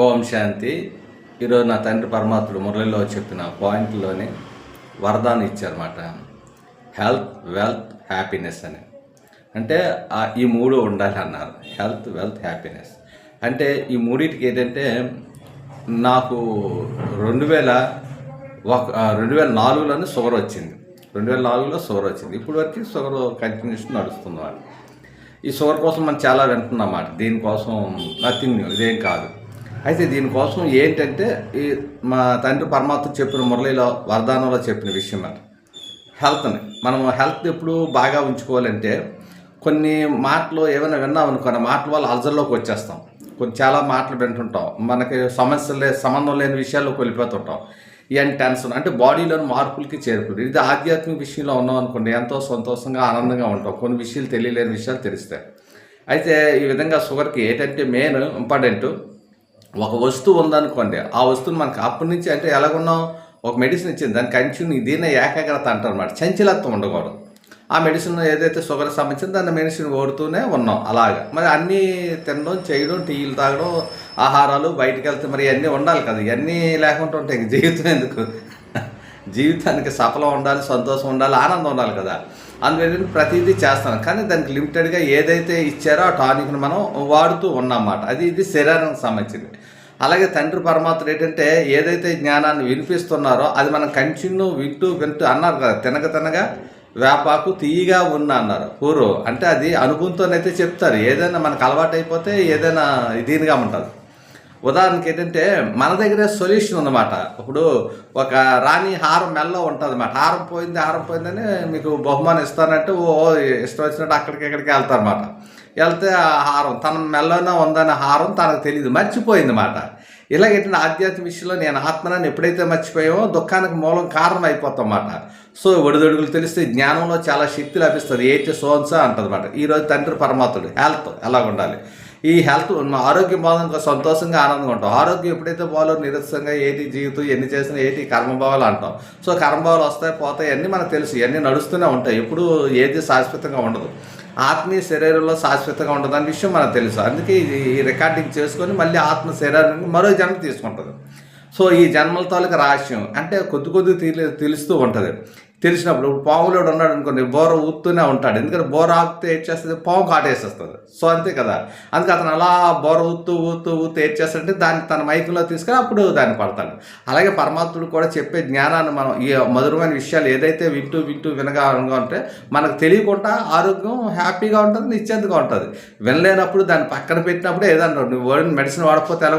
ఓం శాంతి. ఈరోజు నా తండ్రి పరమాత్ముడు మురళిలో చెప్పిన పాయింట్లోని వరదాన్ని ఇచ్చారన్నమాట. హెల్త్, వెల్త్, హ్యాపీనెస్ అని. అంటే ఈ మూడు ఉండాలి అన్నారు. హెల్త్, వెల్త్, హ్యాపీనెస్ అంటే ఈ మూడింటికి ఏంటంటే నాకు 2004లోనే షుగర్ వచ్చింది. 2004లో షుగర్ వచ్చింది. ఇప్పుడు వరకు షుగర్ కంటిన్యూషన్ నడుస్తుంది. ఈ షుగర్ కోసం మనం చాలా వింటున్నమాట. దీనికోసం నథింగ్, ఇదేం కాదు. అయితే దీనికోసం ఏంటంటే ఈ మా తండ్రి పరమాత్మ చెప్పిన మురళిలో వరదానంలో చెప్పిన విషయం అది హెల్త్ని. మనం హెల్త్ ఎప్పుడు బాగా ఉంచుకోవాలంటే కొన్ని మాటలు ఏమైనా విన్నామనుకున్న మాటల వల్ల అల్జర్లోకి వచ్చేస్తాం. చాలా మాటలు వింటుంటాం, మనకి సంబంధం లేని విషయాల్లోకి వెళ్ళిపోతుంటాం. ఇవన్నీ టెన్షన్ అంటే బాడీలోని మార్పులకి చేరుకులు. ఇది ఆధ్యాత్మిక విషయంలో ఉన్నాం అనుకోండి, ఎంతో సంతోషంగా ఆనందంగా ఉంటాం. కొన్ని విషయాలు తెలియలేని విషయాలు తెలుస్తాయి. అయితే ఈ విధంగా షుగర్కి ఏంటంటే మెయిన్ ఇంపార్టెంట్, ఒక వస్తువు ఉందనుకోండి, ఆ వస్తువుని మనకు అప్పటి నుంచి అంటే ఎలాగున్నాం, ఒక మెడిసిన్ ఇచ్చింది, దానికి కంటిన్యూ దీన్నే ఏకాగ్రత అంటారు అన్నమాట. చంచలత్వం ఉండకూడదు. ఆ మెడిసిన్ ఏదైతే షుగర్ సంబంధించిందో దాన్ని మెడిసిన్ ఓడుతూనే ఉన్నాం అలాగా. మరి అన్నీ తినడం, చేయడం, టీలు తాగడం, ఆహారాలు, బయటికి వెళ్తే మరి ఇవన్నీ ఉండాలి కదా. ఇవన్నీ లేకుండా ఉంటే ఇంక జీవితం ఎందుకు? జీవితానికి సఫలం ఉండాలి, సంతోషం ఉండాలి, ఆనందం ఉండాలి కదా. అందువల్ల ప్రతిదీ చేస్తాను, కానీ దానికి లిమిటెడ్గా ఏదైతే ఇచ్చారో ఆ టానిక్ని మనం వాడుతూ ఉన్నామన్నమాట. ఇది శరీరానికి సంబంధించింది. అలాగే తండ్రి పరమాత్ముడు ఏంటంటే ఏదైతే జ్ఞానాన్ని వినిపిస్తున్నారో అది మనం కంటిన్యూ వింటూ అన్నారు కదా. తినగా వేపాకు తీయగా ఉన్న అన్నారు పూర్వం. అంటే అది అనుభవంతోనైతే చెప్తారు. ఏదైనా మనకు అలవాటు అయిపోతే ఏదైనా దీనిగా ఉంటుంది. ఉదాహరణకి ఏంటంటే మన దగ్గర సొల్యూషన్ ఉందన్నమాట. ఇప్పుడు ఒక రాణి హారం మెల్లో ఉంటుంది అన్నమాట. హారం పోయిందని మీకు బహుమానం ఇస్తానంటే ఇష్టం వచ్చినట్టు అక్కడికి వెళ్తారన్నమాట. వెళ్తే ఆ హారం తన మెల్లోనే ఉందనే హారం తనకు తెలియదు, మర్చిపోయింది అన్నమాట. ఇలాగేంటంటే ఆధ్యాత్మిక విషయంలో నేను ఆత్మనాన్ని ఎప్పుడైతే మర్చిపోయామో దుఃఖానికి మూలం కారణం అయిపోతాం అన్నమాట. సో ఒడిదొడుగులు తెలిస్తే జ్ఞానంలో చాలా శక్తి లభిస్తుంది. ఏంటి సోన్సా అంటుంది అన్నమాట. ఈరోజు తండ్రి పరమాత్ముడు హెల్త్ ఎలా ఉండాలి, ఈ హెల్త్ ఆరోగ్యం బాగుంది, సంతోషంగా ఆనందంగా ఉంటాం. ఆరోగ్యం ఎప్పుడైతే బాగా నిరసంగా ఏటి జీవితం ఎన్ని చేసినా ఏటి కర్మభావాలు అంటాం. సో కర్మభావాలు వస్తాయి పోతాయి, అన్నీ మనకు తెలుసు. ఇవన్నీ నడుస్తూనే ఉంటాయి. ఎప్పుడు ఏది శాశ్వతంగా ఉండదు. ఆత్మీయ శరీరంలో శాశ్వతంగా ఉండదు అనే విషయం మనకు తెలుసు. అందుకే ఈ రికార్డింగ్ చేసుకొని మళ్ళీ ఆత్మ శరీరానికి మరో జన్మ తీసుకుంటుంది. సో ఈ జన్మల తాలూకు రహస్యం అంటే కొద్ది తెలుస్తూ ఉంటుంది. తెలిసినప్పుడు పావులోడు ఉన్నాడు అనుకోండి, బోర ఊపుతూనే ఉంటాడు. ఎందుకంటే బోర ఆపితే ఏడ్ చేస్తుంది, పావు కాటేసేస్తుంది. సో అంతే కదా. అందుకే అతను అలా బోర ఊతూ ఏడ్ చేస్తాడంటే దాన్ని తన మైకంలో తీసుకొని అప్పుడు దాన్ని పడతాడు. అలాగే పరమాత్ముడు కూడా చెప్పే జ్ఞానాన్ని మనం ఈ మధురమైన విషయాలు ఏదైతే వింటూ వినగా ఉంటే మనకు తెలియకుండా ఆరోగ్యం హ్యాపీగా ఉంటుంది, నిశ్చింతగా ఉంటుంది. వినలేనప్పుడు దాన్ని పక్కన పెట్టినప్పుడు ఏదన్నా నువ్వు మెడిసిన్ వాడకపోతే ఎలా